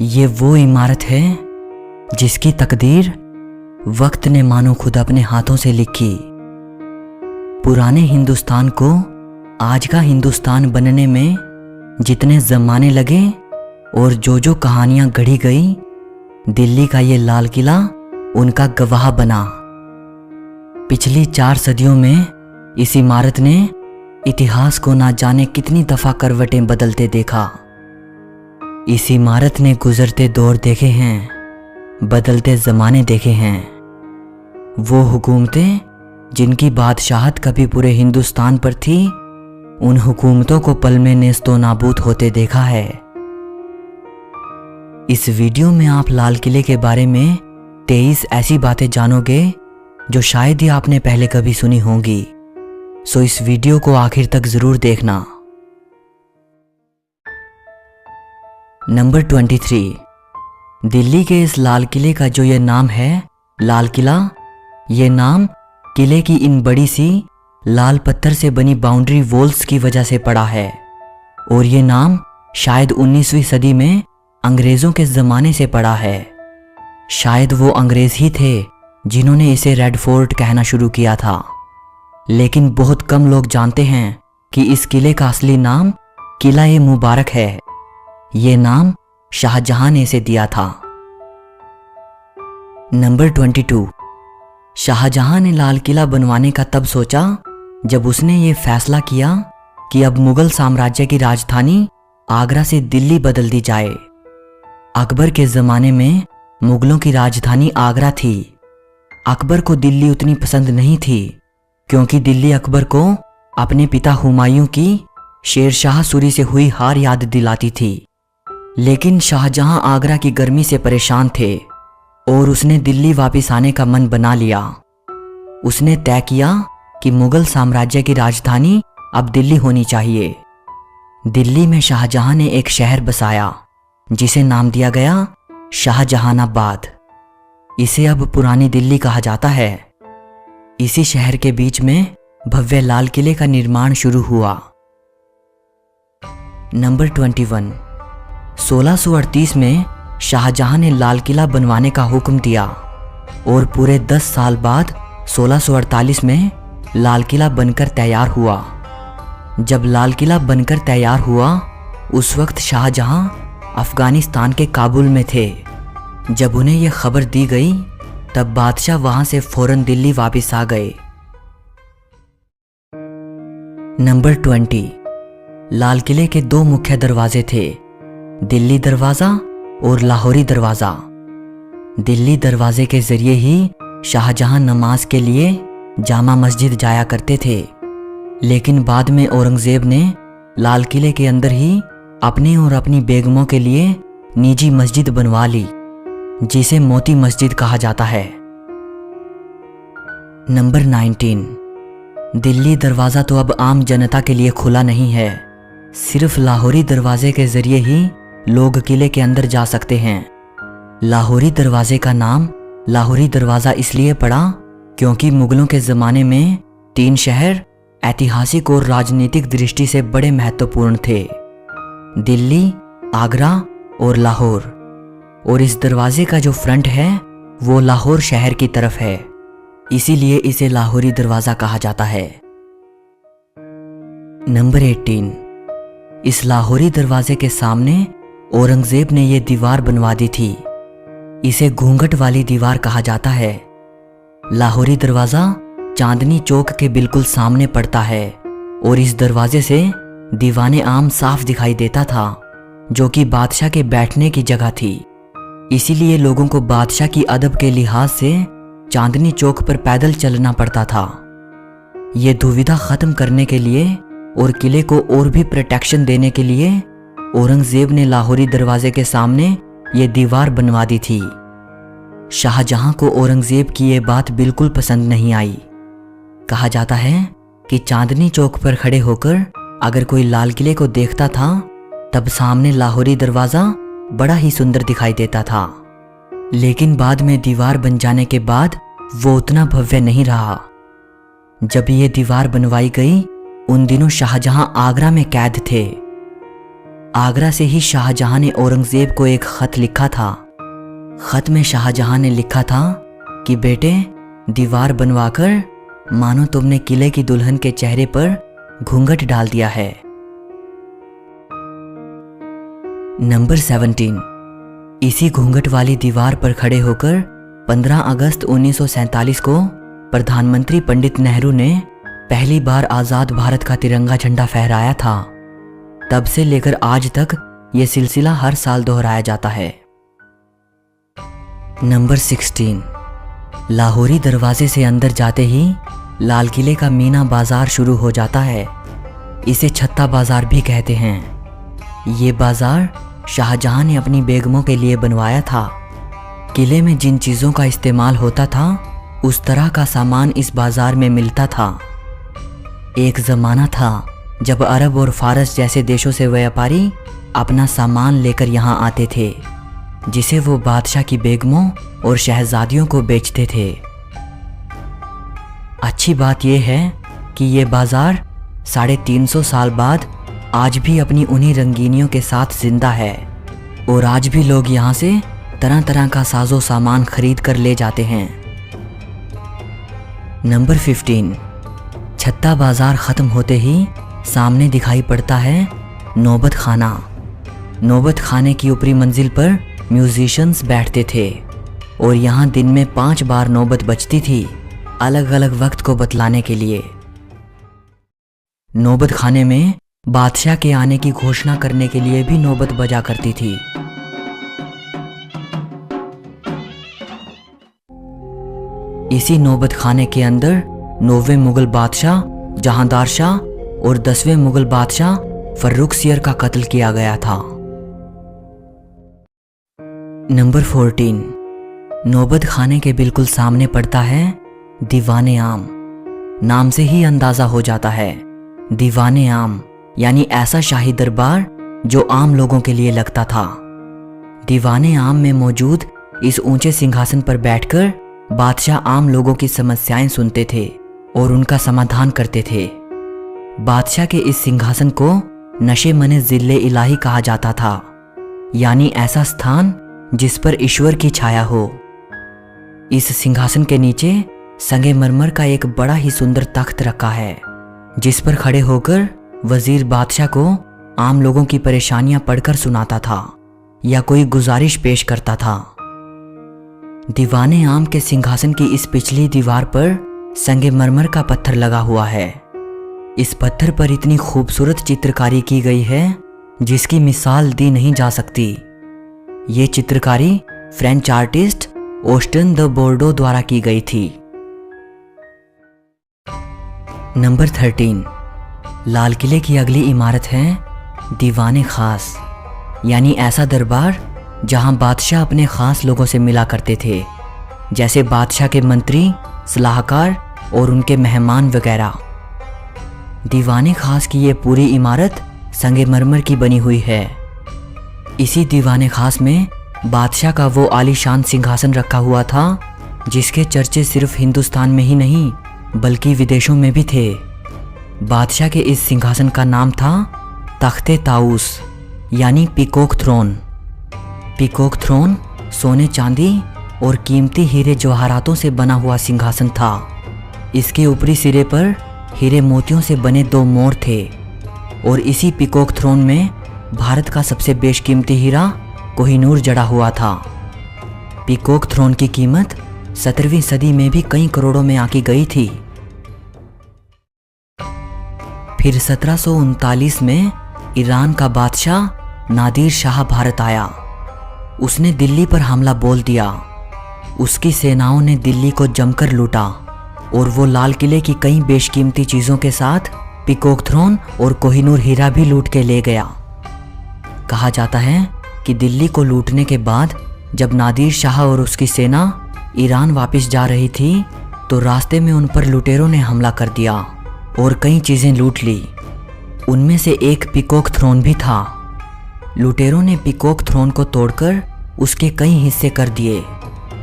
ये वो इमारत है जिसकी तकदीर वक्त ने मानो खुद अपने हाथों से लिखी। पुराने हिंदुस्तान को आज का हिंदुस्तान बनने में जितने ज़माने लगे और जो कहानियां गढ़ी गई, दिल्ली का ये लाल किला उनका गवाह बना। पिछली 4 सदियों में इस इमारत ने इतिहास को ना जाने कितनी दफ़ा करवटें बदलते देखा। इस इमारत ने गुजरते दौर देखे हैं, बदलते ज़माने देखे हैं। वो हुकूमतें जिनकी बादशाहत कभी पूरे हिंदुस्तान पर थी, उन हुकूमतों को पल में नेस्तो नाबूद होते देखा है। इस वीडियो में आप लाल किले के बारे में 23 ऐसी बातें जानोगे जो शायद ही आपने पहले कभी सुनी होंगी। सो इस वीडियो को आखिर तक ज़रूर देखना। नंबर 23, दिल्ली के इस लाल किले का जो ये नाम है लाल किला, ये नाम किले की इन बड़ी सी लाल पत्थर से बनी बाउंड्री वॉल्स की वजह से पड़ा है। और ये नाम शायद 19वीं सदी में अंग्रेज़ों के ज़माने से पड़ा है। शायद वो अंग्रेज़ ही थे जिन्होंने इसे रेड फोर्ट कहना शुरू किया था। लेकिन बहुत कम लोग जानते हैं कि इस किले का असली नाम किला-ए-मुबारक है। ये नाम शाहजहां ने इसे दिया था। नंबर 22, शाहजहां ने लाल किला बनवाने का तब सोचा जब उसने ये फैसला किया कि अब मुगल साम्राज्य की राजधानी आगरा से दिल्ली बदल दी जाए। अकबर के ज़माने में मुगलों की राजधानी आगरा थी। अकबर को दिल्ली उतनी पसंद नहीं थी क्योंकि दिल्ली अकबर को अपने पिता हुमायूं की शेरशाह सूरी से हुई हार याद दिलाती थी। लेकिन शाहजहां आगरा की गर्मी से परेशान थे और उसने दिल्ली वापस आने का मन बना लिया। उसने तय किया कि मुगल साम्राज्य की राजधानी अब दिल्ली होनी चाहिए। दिल्ली में शाहजहां ने एक शहर बसाया जिसे नाम दिया गया शाहजहानाबाद। इसे अब पुरानी दिल्ली कहा जाता है। इसी शहर के बीच में भव्य लाल किले का निर्माण शुरू हुआ। नंबर 21, 1638 में शाहजहां ने लाल किला बनवाने का हुक्म दिया और पूरे 10 साल बाद 1648 में लाल किला बनकर तैयार हुआ। जब लाल किला बनकर तैयार हुआ उस वक्त शाहजहां अफगानिस्तान के काबुल में थे। जब उन्हें यह खबर दी गई तब बादशाह वहां से फौरन दिल्ली वापस आ गए। नंबर 20, लाल किले के 2 मुख्य दरवाजे थे, दिल्ली दरवाज़ा और लाहौरी दरवाज़ा। दिल्ली दरवाजे के ज़रिए ही शाहजहां नमाज के लिए जामा मस्जिद जाया करते थे। लेकिन बाद में औरंगज़ेब ने लाल किले के अंदर ही अपने और अपनी बेगमों के लिए निजी मस्जिद बनवा ली जिसे मोती मस्जिद कहा जाता है। नंबर 19, दिल्ली दरवाज़ा तो अब आम जनता के लिए खुला नहीं है। सिर्फ लाहौरी दरवाजे के ज़रिए ही लोग किले के अंदर जा सकते हैं। लाहौरी दरवाजे का नाम लाहौरी दरवाज़ा इसलिए पड़ा क्योंकि मुगलों के ज़माने में 3 शहर ऐतिहासिक और राजनीतिक दृष्टि से बड़े महत्वपूर्ण थे, दिल्ली, आगरा और लाहौर। और इस दरवाजे का जो फ्रंट है वो लाहौर शहर की तरफ है, इसीलिए इसे लाहौरी दरवाज़ा कहा जाता है। नंबर 18, इस लाहौरी दरवाजे के सामने औरंगज़ेब ने यह दीवार बनवा दी थी। इसे घूंघट वाली दीवार कहा जाता है। लाहौरी दरवाज़ा चांदनी चौक के बिल्कुल सामने पड़ता है और इस दरवाजे से दीवाने आम साफ दिखाई देता था जो कि बादशाह के बैठने की जगह थी। इसीलिए लोगों को बादशाह की अदब के लिहाज से चांदनी चौक पर पैदल चलना पड़ता था। ये दुविधा ख़त्म करने के लिए और किले को और भी प्रोटेक्शन देने के लिए औरंगज़ेब ने लाहौरी दरवाजे के सामने ये दीवार बनवा दी थी। शाहजहां को औरंगज़ेब की ये बात बिल्कुल पसंद नहीं आई। कहा जाता है कि चांदनी चौक पर खड़े होकर अगर कोई लाल किले को देखता था तब सामने लाहौरी दरवाज़ा बड़ा ही सुंदर दिखाई देता था। लेकिन बाद में दीवार बन जाने के बाद वो उतना भव्य नहीं रहा। जब ये दीवार बनवाई गई उन दिनों शाहजहां आगरा में कैद थे। आगरा से ही शाहजहां ने औरंगजेब को एक खत लिखा था। खत में शाहजहां ने लिखा था कि बेटे, दीवार बनवाकर मानो तुमने किले की दुल्हन के चेहरे पर घूंघट डाल दिया है। नंबर 17। इसी घूंघट वाली दीवार पर खड़े होकर 15 अगस्त 1947 को प्रधानमंत्री पंडित नेहरू ने पहली बार आज़ाद भारत का तिरंगा झंडा फहराया था। तब से लेकर आज तक यह सिलसिला हर साल दोहराया जाता है। नंबर 16। लाहौरी दरवाजे से अंदर जाते ही लाल किले का मीना बाजार शुरू हो जाता है। इसे छत्ता बाजार भी कहते हैं। ये बाजार शाहजहां ने अपनी बेगमों के लिए बनवाया था। किले में जिन चीज़ों का इस्तेमाल होता था उस तरह का सामान इस बाजार में मिलता था। एक ज़माना था जब अरब और फारस जैसे देशों से व्यापारी अपना सामान लेकर यहाँ आते थे, जिसे वो बादशाह की बेगमों और शहजादियों को बेचते थे। अच्छी बात यह है कि ये बाजार 350 साल बाद आज भी अपनी उन्हीं रंगीनियों के साथ जिंदा है और आज भी लोग यहाँ से तरह तरह का साजो सामान खरीद कर ले जाते हैं। नंबर 15। छत्ता बाजार ख़त्म होते ही सामने दिखाई पड़ता है नौबत खाना। नौबत खाने की ऊपरी मंजिल पर म्यूजिशियंस बैठते थे और यहाँ दिन में 5 बार नौबत बजती थी, अलग अलग वक्त को बतलाने के लिए। नौबत खाने में बादशाह के आने की घोषणा करने के लिए भी नौबत बजा करती थी। इसी नौबत खाने के अंदर 9वें मुगल बादशाह जहांदार शाह और 10वें मुगल बादशाह फर्रुखसियर का कत्ल किया गया था। नंबर 14। नौबत खाने के बिल्कुल सामने पड़ता है दीवाने आम। नाम से ही अंदाजा हो जाता है, दीवाने आम यानी ऐसा शाही दरबार जो आम लोगों के लिए लगता था। दीवाने आम में मौजूद इस ऊंचे सिंहासन पर बैठकर बादशाह आम लोगों की समस्याएं सुनते थे और उनका समाधान करते थे। बादशाह के इस सिंहासन को नशे मने जिले इलाही कहा जाता था, यानी ऐसा स्थान जिस पर ईश्वर की छाया हो। इस सिंहासन के नीचे संगमरमर का एक बड़ा ही सुंदर तख्त रखा है, जिस पर खड़े होकर वजीर बादशाह को आम लोगों की परेशानियां पढ़कर सुनाता था या कोई गुजारिश पेश करता था। दीवाने आम के सिंहासन की इस पिछली दीवार पर संगमरमर का पत्थर लगा हुआ है। इस पत्थर पर इतनी खूबसूरत चित्रकारी की गई है जिसकी मिसाल दी नहीं जा सकती। ये चित्रकारी फ्रेंच आर्टिस्ट ऑस्टन द बोर्डो द्वारा की गई थी। नंबर 13। लाल किले की अगली इमारत है दीवाने खास, यानी ऐसा दरबार जहां बादशाह अपने खास लोगों से मिला करते थे, जैसे बादशाह के मंत्री, सलाहकार और उनके मेहमान वगैरह। दीवाने खास की ये पूरी इमारत संगमरमर की बनी हुई है। इसी दीवाने खास में बादशाह का वो आलीशान सिंहासन रखा हुआ था जिसके चर्चे सिर्फ हिंदुस्तान में ही नहीं बल्कि विदेशों में भी थे। बादशाह के इस सिंहासन का नाम था तख्ते ताऊस यानी पीकॉक थ्रोन। पीकॉक थ्रोन सोने चांदी और कीमती हीरे जवाहरातों से बना हुआ सिंहासन था। इसके ऊपरी सिरे पर हीरे मोतियों से बने 2 मोर थे और इसी पीकॉक थ्रोन में भारत का सबसे बेशकीमती हीरा कोहिनूर जड़ा हुआ था। पीकॉक थ्रोन की कीमत 17वीं सदी में भी कई करोड़ों में आंकी गई थी। फिर 1739 में ईरान का बादशाह नादिर शाह भारत आया। उसने दिल्ली पर हमला बोल दिया। उसकी सेनाओं ने दिल्ली को जमकर लूटा और वो लाल किले की कई बेशकीमती चीज़ों के साथ पीकॉक थ्रोन और कोहिनूर हीरा भी लूट के ले गया। कहा जाता है कि दिल्ली को लूटने के बाद जब नादिर शाह और उसकी सेना ईरान वापस जा रही थी तो रास्ते में उन पर लुटेरों ने हमला कर दिया और कई चीज़ें लूट ली। उनमें से एक पीकॉक थ्रोन भी था। लुटेरों ने पीकॉक थ्रोन को तोड़कर उसके कई हिस्से कर दिए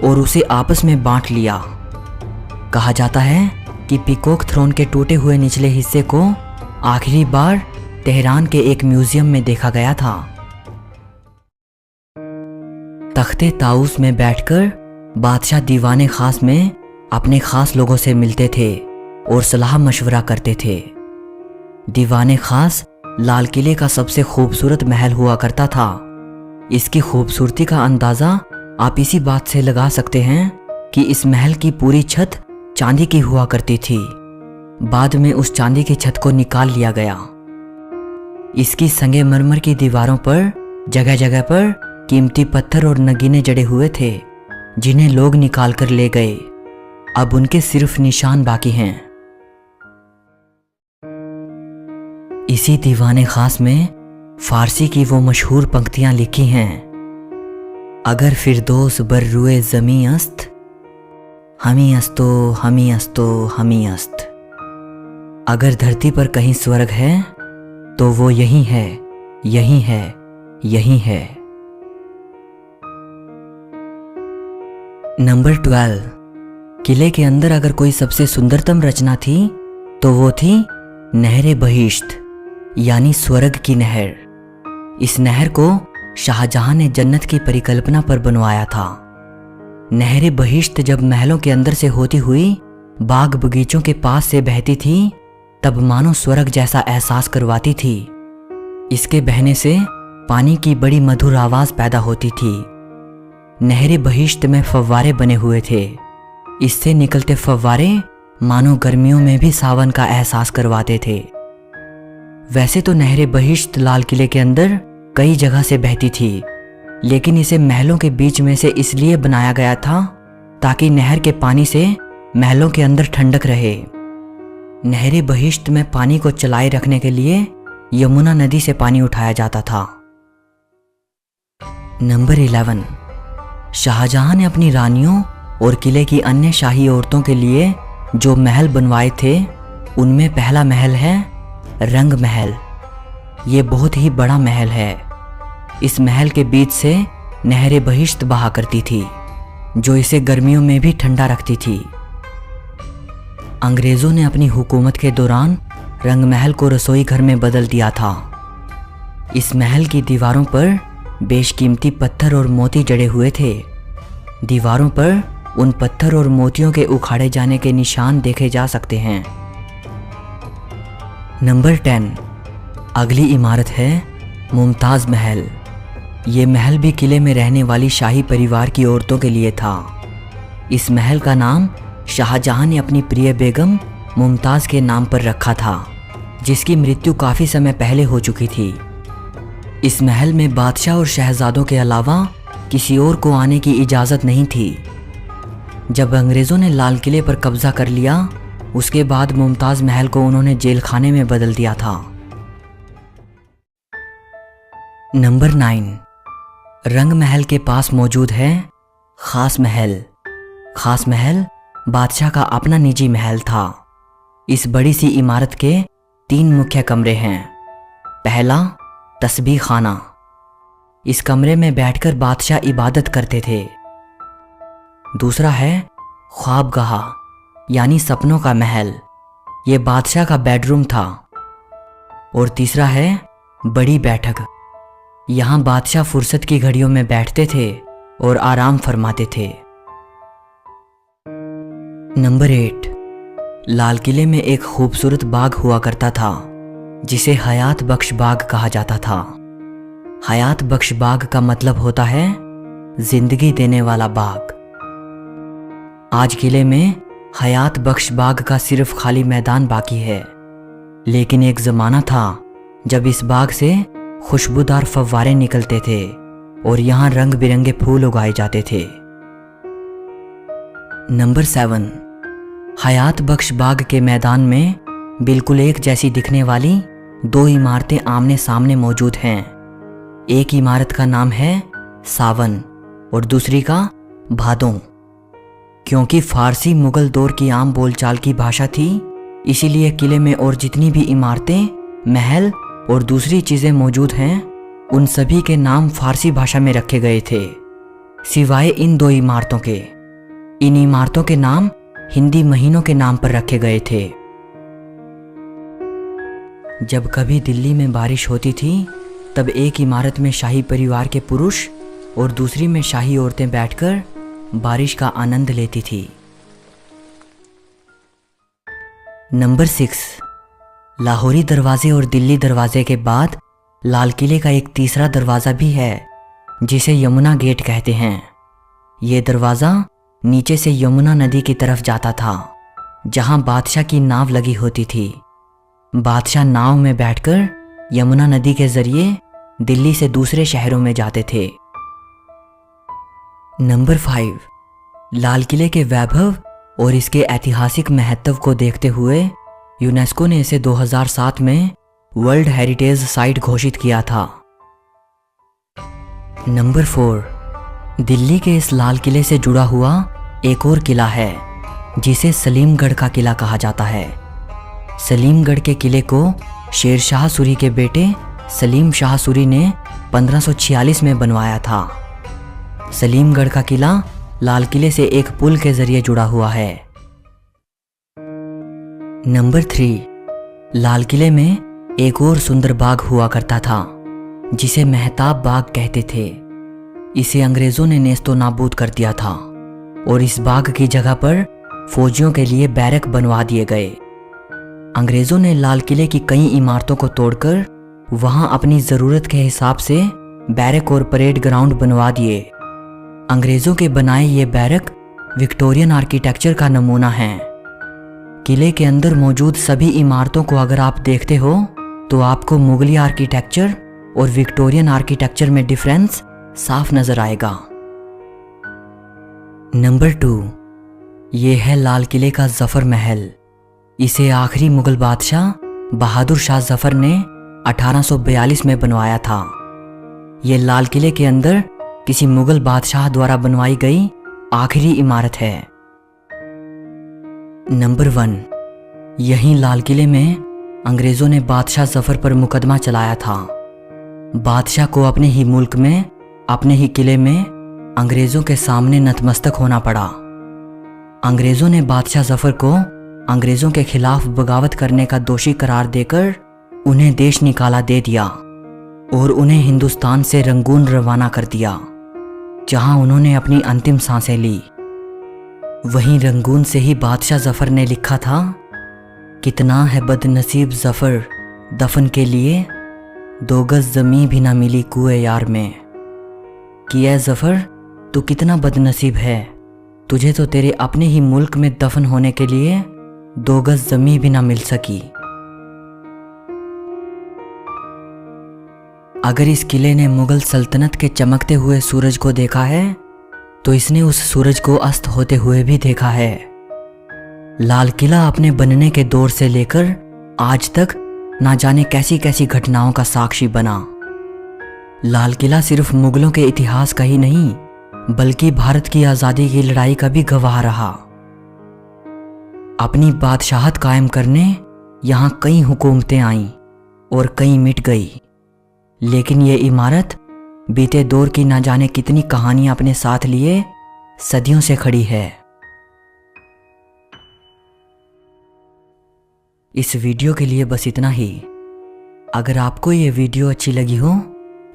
और उसे आपस में बांट लिया। कहा जाता है कि पीकॉक थ्रोन के टूटे हुए निचले हिस्से को आखिरी बार तेहरान के एक म्यूजियम में देखा गया था। तख्ते ताउस में बैठकर बादशाह दीवाने खास में अपने खास लोगों से मिलते थे और सलाह मशवरा करते थे। दीवाने खास लाल किले का सबसे खूबसूरत महल हुआ करता था। इसकी खूबसूरती का अंदाज़ा आप इसी बात से लगा सकते हैं कि इस महल की पूरी छत चांदी की हुआ करती थी। बाद में उस चांदी की छत को निकाल लिया गया। इसकी संगमरमर की दीवारों पर जगह जगह पर कीमती पत्थर और नगीने जड़े हुए थे, जिन्हें लोग निकाल कर ले गए। अब उनके सिर्फ निशान बाकी हैं। इसी दीवाने खास में फारसी की वो मशहूर पंक्तियां लिखी हैं। अगर फिरदौस बर रुए ज़मी अस्त, हमी अस्तो हमी अस्तो हमी अस्त। अगर धरती पर कहीं स्वर्ग है तो वो यही है, यही है, यही है। नंबर 12। किले के अंदर अगर कोई सबसे सुंदरतम रचना थी तो वो थी नहर बहिश्त, यानी स्वर्ग की नहर। इस नहर को शाहजहां ने जन्नत की परिकल्पना पर बनवाया था। नहर बहिश्त जब महलों के अंदर से होती हुई बाग बगीचों के पास से बहती थी तब मानो स्वर्ग जैसा एहसास करवाती थी। इसके बहने से पानी की बड़ी मधुर आवाज पैदा होती थी। नहर बहिश्त में फव्वारे बने हुए थे। इससे निकलते फव्वारे मानो गर्मियों में भी सावन का एहसास करवाते थे। वैसे तो नहर बहिश्त लाल किले के अंदर कई जगह से बहती थी, लेकिन इसे महलों के बीच में से इसलिए बनाया गया था ताकि नहर के पानी से महलों के अंदर ठंडक रहे। नहर बहिश्त में पानी को चलाए रखने के लिए यमुना नदी से पानी उठाया जाता था। नंबर 11। शाहजहां ने अपनी रानियों और किले की अन्य शाही औरतों के लिए जो महल बनवाए थे उनमें पहला महल है रंग महल। ये बहुत ही बड़ा महल है। इस महल के बीच से नहर बहिश्त बहा करती थी, जो इसे गर्मियों में भी ठंडा रखती थी। अंग्रेजों ने अपनी हुकूमत के दौरान रंग महल को रसोई घर में बदल दिया था। इस महल की दीवारों पर बेशकीमती पत्थर और मोती जड़े हुए थे। दीवारों पर उन पत्थर और मोतियों के उखाड़े जाने के निशान देखे जा सकते हैं। नंबर 10। अगली इमारत है मुमताज़ महल। ये महल भी किले में रहने वाली शाही परिवार की औरतों के लिए था। इस महल का नाम शाहजहां ने अपनी प्रिय बेगम मुमताज़ के नाम पर रखा था, जिसकी मृत्यु काफ़ी समय पहले हो चुकी थी। इस महल में बादशाह और शहजादों के अलावा किसी और को आने की इजाज़त नहीं थी। जब अंग्रेज़ों ने लाल किले पर कब्जा कर लिया, उसके बाद मुमताज़ महल को उन्होंने जेल खाने में बदल दिया था। नंबर 9। रंग महल के पास मौजूद है खास महल। खास महल बादशाह का अपना निजी महल था। इस बड़ी सी इमारत के 3 मुख्य कमरे हैं। पहला तस्बीह खाना। इस कमरे में बैठकर बादशाह इबादत करते थे। दूसरा है ख्वाबगाह, यानी सपनों का महल। ये बादशाह का बेडरूम था। और तीसरा है बड़ी बैठक। यहाँ बादशाह फुर्सत की घड़ियों में बैठते थे और आराम फरमाते थे। नंबर 8। लाल किले में एक खूबसूरत बाग हुआ करता था, जिसे हयात बख्श बाग कहा जाता था। हयात बख्श बाग का मतलब होता है जिंदगी देने वाला बाग। आज किले में हयात बख्श बाग का सिर्फ खाली मैदान बाकी है, लेकिन एक ज़माना था जब इस बाग से खुशबूदार फव्वारे निकलते थे और यहाँ रंग बिरंगे फूल उगाए जाते थे। नंबर 7। हयात बख्श बाग के मैदान में बिल्कुल एक जैसी दिखने वाली 2 इमारतें आमने सामने मौजूद हैं। एक इमारत का नाम है सावन और दूसरी का भादों। क्योंकि फारसी मुगल दौर की आम बोलचाल की भाषा थी, इसीलिए किले में और जितनी भी इमारतें, महल और दूसरी चीज़ें मौजूद हैं, उन सभी के नाम फारसी भाषा में रखे गए थे, सिवाय इन 2 इमारतों के। इन इमारतों के नाम हिंदी महीनों के नाम पर रखे गए थे। जब कभी दिल्ली में बारिश होती थी तब एक इमारत में शाही परिवार के पुरुष और दूसरी में शाही औरतें बैठकर बारिश का आनंद लेती थी। नंबर 6, लाहौरी दरवाजे और दिल्ली दरवाजे के बाद लाल किले का एक तीसरा दरवाज़ा भी है जिसे यमुना गेट कहते हैं। ये दरवाज़ा नीचे से यमुना नदी की तरफ जाता था जहां बादशाह की नाव लगी होती थी। बादशाह नाव में बैठकर यमुना नदी के जरिए दिल्ली से दूसरे शहरों में जाते थे। नंबर 5, लाल किले के वैभव और इसके ऐतिहासिक महत्व को देखते हुए यूनेस्को ने इसे 2007 में वर्ल्ड हेरिटेज साइट घोषित किया था। नंबर 4, दिल्ली के इस लाल किले से जुड़ा हुआ एक और किला है जिसे सलीमगढ़ का किला कहा जाता है। सलीमगढ़ के किले को शेर शाह सूरी के बेटे सलीम शाह सूरी ने 1546 में बनवाया था। सलीमगढ़ का किला लाल किले से एक पुल के जरिए जुड़ा हुआ है। नंबर 3, लाल किले में एक और सुंदर बाग हुआ करता था जिसे मेहताब बाग कहते थे। इसे अंग्रेजों ने नेस्तो नाबूद कर दिया था और इस बाग की जगह पर फौजियों के लिए बैरक बनवा दिए गए। अंग्रेजों ने लाल किले की कई इमारतों को तोड़कर वहां अपनी ज़रूरत के हिसाब से बैरक और परेड ग्राउंड बनवा दिए। अंग्रेजों के बनाए ये बैरक विक्टोरियन आर्किटेक्चर का नमूना है। किले के अंदर मौजूद सभी इमारतों को अगर आप देखते हो तो आपको मुगली आर्किटेक्चर और विक्टोरियन आर्किटेक्चर में डिफरेंस साफ नजर आएगा। नंबर 2, ये है लाल किले का जफर महल। इसे आखिरी मुगल बादशाह बहादुर शाह जफर ने 1842 में बनवाया था। ये लाल किले के अंदर किसी मुगल बादशाह द्वारा बनवाई गई आखिरी इमारत है। नंबर 1, यहीं लाल किले में अंग्रेजों ने बादशाह जफर पर मुकदमा चलाया था। बादशाह को अपने ही मुल्क में अपने ही किले में अंग्रेजों के सामने नतमस्तक होना पड़ा। अंग्रेजों ने बादशाह जफर को अंग्रेजों के खिलाफ बगावत करने का दोषी करार देकर उन्हें देश निकाला दे दिया और उन्हें हिंदुस्तान से रंगून रवाना कर दिया जहां उन्होंने अपनी अंतिम सांसें ली। वहीं रंगून से ही बादशाह जफर ने लिखा था, कितना है बदनसीब जफर दफन के लिए, 2 गज जमी भी ना मिली कुएं यार में। कि ऐ जफर तू कितना बदनसीब है, तुझे तो तेरे अपने ही मुल्क में दफन होने के लिए 2 गज जमी भी ना मिल सकी। अगर इस किले ने मुगल सल्तनत के चमकते हुए सूरज को देखा है तो इसने उस सूरज को अस्त होते हुए भी देखा है। लाल किला अपने बनने के दौर से लेकर आज तक ना जाने कैसी कैसी घटनाओं का साक्षी बना। लाल किला सिर्फ मुगलों के इतिहास का ही नहीं बल्कि भारत की आज़ादी की लड़ाई का भी गवाह रहा। अपनी बादशाहत कायम करने यहाँ कई हुकूमतें आईं और कई मिट गई, लेकिन ये इमारत बीते दौर की ना जाने कितनी कहानियां अपने साथ लिए सदियों से खड़ी है। इस वीडियो के लिए बस इतना ही। अगर आपको ये वीडियो अच्छी लगी हो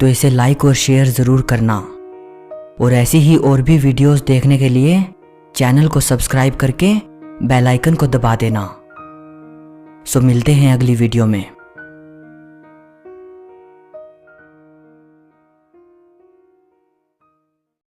तो इसे लाइक और शेयर ज़रूर करना और ऐसी ही और भी वीडियोस देखने के लिए चैनल को सब्सक्राइब करके बेल आइकन को दबा देना। सो मिलते हैं अगली वीडियो में।